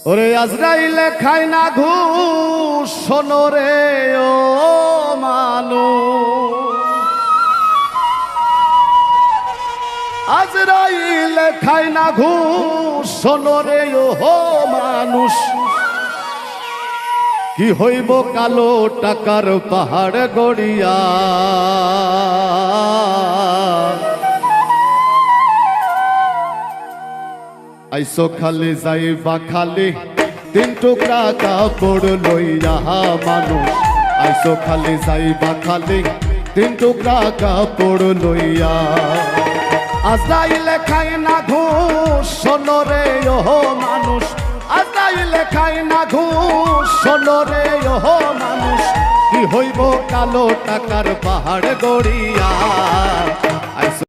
ওরে আজরাইলে খায় না ঘুষ, শোনো রে ও মানুষ। আজরাইলে খায় না ঘুষ, শোনো রে ও মানুষ। কি হইব কালো টাকার পাহাড় গড়িয়া, আইসো খালি যাইবা খালি তিন টুকরা কাপড় লইয়া মানুষ। আইসো খালি যাইবা খালি তিন টুকরা কাপড় লইয়া। আজরাইলে খায় না ঘুষ, শোনো রে ও মানুষ। আজরাইলে খায় না ঘুষ, শোনো রে ও মানুষ। কি হইব কালো টাকার পাহাড় গড়িয়া।